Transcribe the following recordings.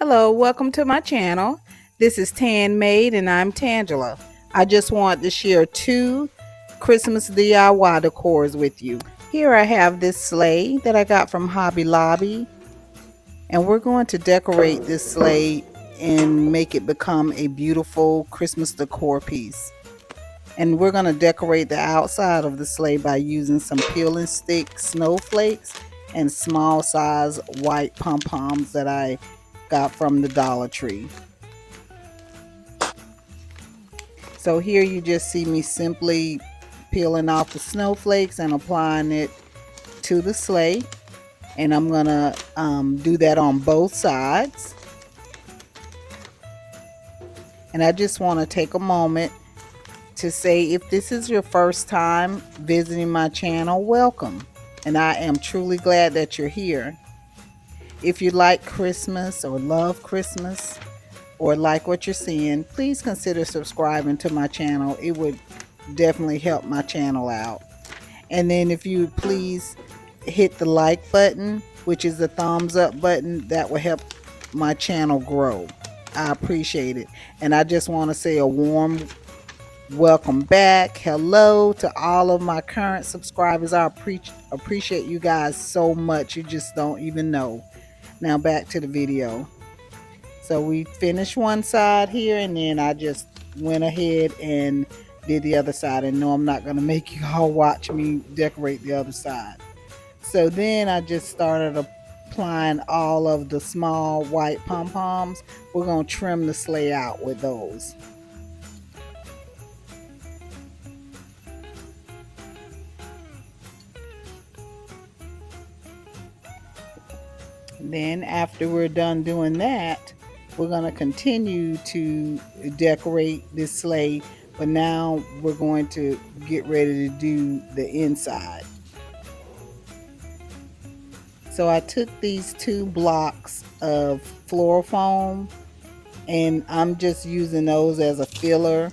Hello, welcome to my channel. This is Tan Maid and I'm Tangela. I just want to share two Christmas DIY decors with you. Here I have this sleigh that I got from Hobby Lobby, and we're going to decorate this sleigh and make it become a beautiful Christmas decor piece. And we're going to decorate the outside of the sleigh by using some peel and stick snowflakes and small size white pom-poms that I got from the Dollar Tree. So here you just see me simply peeling off the snowflakes and applying it to the sleigh. And I'm going to do that on both sides. And I just want to take a moment to say, if this is your first time visiting my channel, welcome. And I am truly glad that you're here. If you like Christmas or love Christmas or like what you're seeing, please consider subscribing to my channel. It would definitely help my channel out. And then if you please hit the like button, which is the thumbs up button, that will help my channel grow. I appreciate it. And I just want to say a warm welcome back. Hello to all of my current subscribers. I appreciate you guys so much. You just don't even know. Now back to the video. So we finished one side here, and then I just went ahead and did the other side. And no, I'm not going to make you all watch me decorate the other side. So then I just started applying all of the small white pom-poms. We're going to trim the sleigh out with those. Then after we're done doing that, we're going to continue to decorate this sleigh, but now we're going to get ready to do the inside. So I took these two blocks of floral foam, and I'm just using those as a filler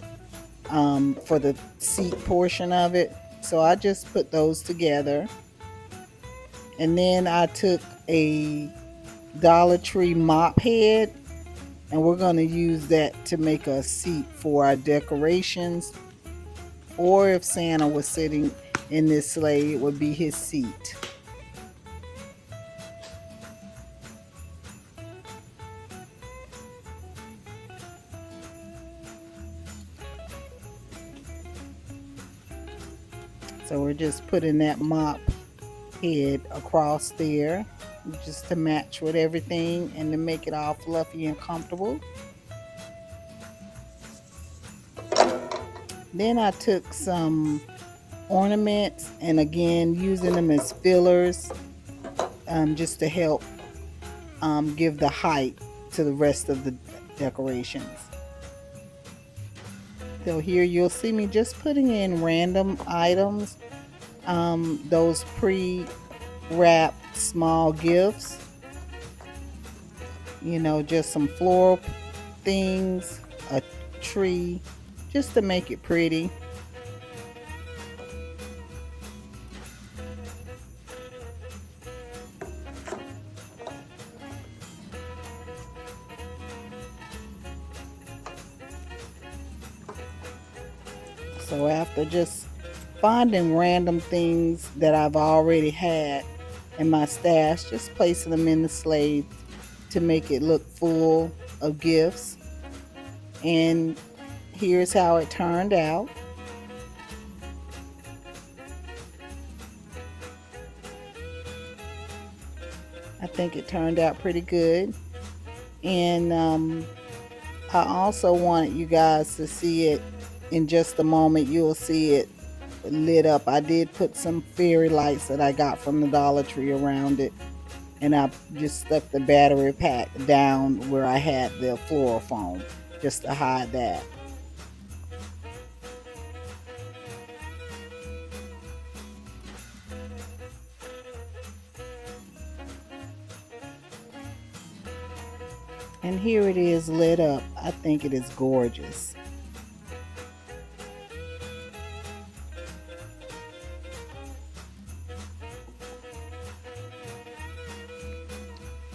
for the seat portion of it. So I just put those together, and then I took a Dollar Tree mop head, and we're going to use that to make a seat for our decorations, or if Santa was sitting in this sleigh, it would be his seat. So we're just putting that mop head across there just to match with everything and to make it all fluffy and comfortable. Then I took some ornaments, and again using them as fillers, just to help give the height to the rest of the decorations. So here you'll see me just putting in random items, those pre-wrapped small gifts, you know, just some floral things, a tree, just to make it pretty. So after just finding random things that I've already had in my stash, just placing them in the sleigh to make it look full of gifts. And here's how it turned out. I think it turned out pretty good. And I also wanted you guys to see it in just a moment. You'll see it lit up. I did put some fairy lights that I got from the Dollar Tree around it, and I just stuck the battery pack down where I had the floral foam just to hide that. And here it is lit up. I think it is gorgeous.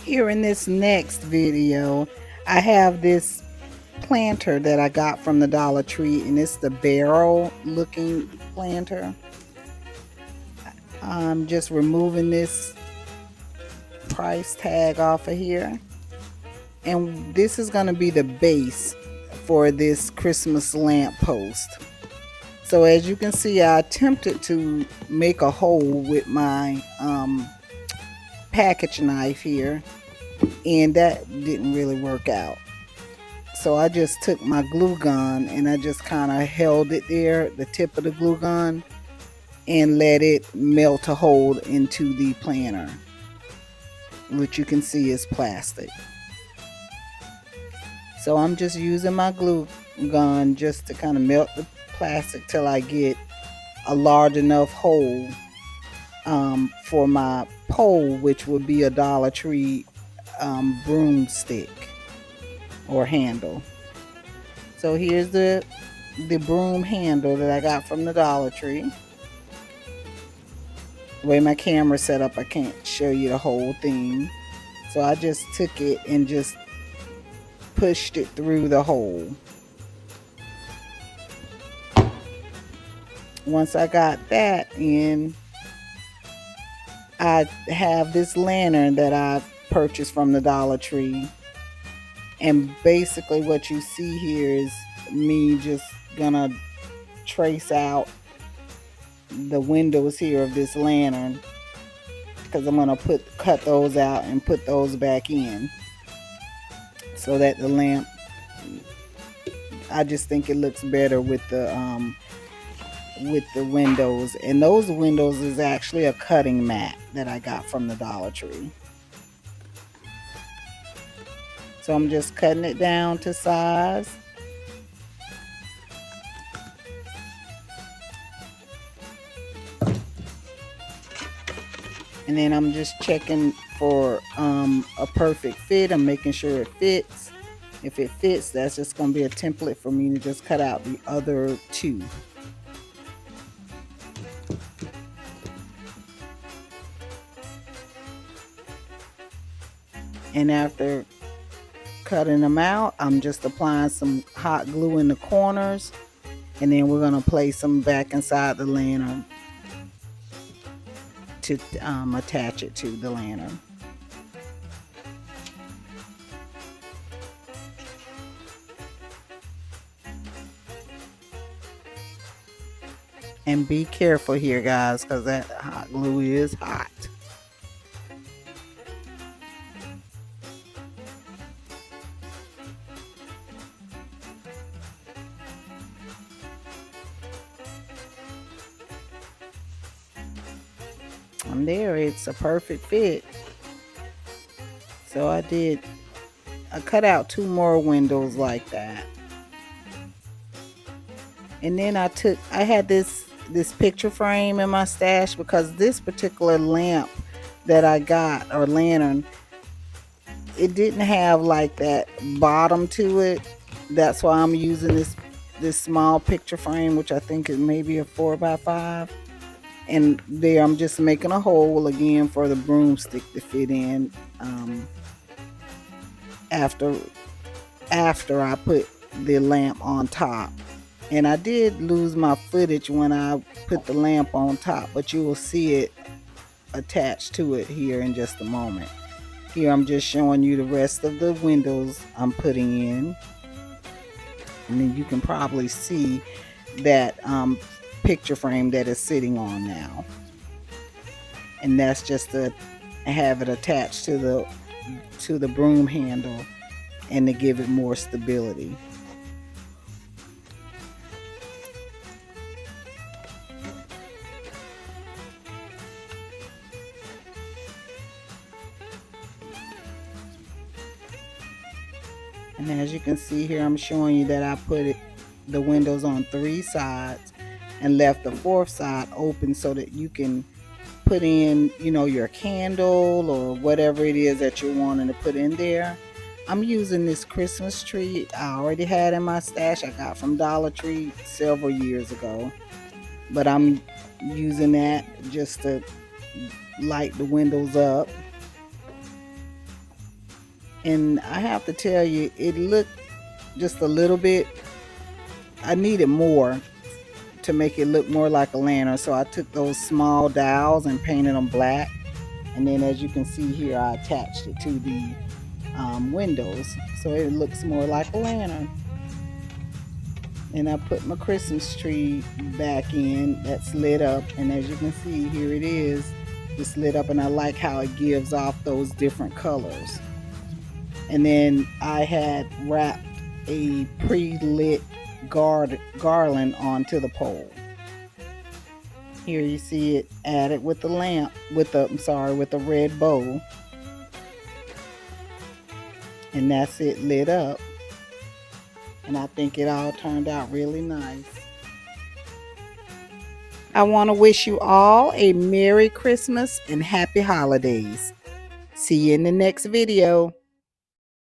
Here in this next video, I have this planter that I got from the Dollar Tree, and it's the barrel looking planter. I'm just removing this price tag off of here, and this is going to be the base for this Christmas lamp post. So as you can see, I attempted to make a hole with my package knife here, and that didn't really work out. So I just took my glue gun and I just kind of held it there, the tip of the glue gun, and let it melt a hole into the planter, which you can see is plastic. So I'm just using my glue gun just to kind of melt the plastic till I get a large enough hole for my pole, which would be a Dollar Tree broomstick or handle. So here's the broom handle that I got from the Dollar Tree. The way my camera set up, I can't show you the whole thing. So I just took it and just pushed it through the hole. Once I got that in, I have this lantern that I purchased from the Dollar Tree. And basically what you see here is me just gonna trace out the windows here of this lantern, because I'm gonna cut those out and put those back in so that the lamp, I just think it looks better with the windows. And those windows is actually a cutting mat that I got from the Dollar Tree. So I'm just cutting it down to size. And then I'm just checking for a perfect fit. I'm making sure it fits. If it fits, that's just going to be a template for me to just cut out the other two. And after cutting them out, I'm just applying some hot glue in the corners, and then we're going to place them back inside the lantern to attach it to the lantern. And be careful here, guys, because that hot glue is hot. And there, it's a perfect fit. So I cut out 2 more windows like that. And then I had this picture frame in my stash, because this particular lamp that I got, or lantern, it didn't have like that bottom to it. That's why I'm using this small picture frame, which I think is maybe a 4x5. And there I'm just making a hole again for the broomstick to fit in after I put the lamp on top. And I did lose my footage when I put the lamp on top, but you will see it attached to it here in just a moment. Here I'm just showing you the rest of the windows I'm putting in. And then you can probably see that picture frame that is sitting on now. And that's just to have it attached to the broom handle and to give it more stability. And as you can see here, I'm showing you that I put the windows on 3 sides and left the 4th side open so that you can put in, your candle or whatever it is that you're wanting to put in there. I'm using this Christmas tree I already had in my stash. I got from Dollar Tree several years ago. But I'm using that just to light the windows up. And I have to tell you, it looked just a little bit, I needed more to make it look more like a lantern. So I took those small dowels and painted them black. And then as you can see here, I attached it to the windows so it looks more like a lantern. And I put my Christmas tree back in that's lit up, and as you can see here it is, it's lit up, and I like how it gives off those different colors. And then I had wrapped a pre-lit garland onto the pole. Here you see it added with the lamp, with the red bow. And that's it lit up. And I think it all turned out really nice. I want to wish you all a Merry Christmas and Happy Holidays. See you in the next video.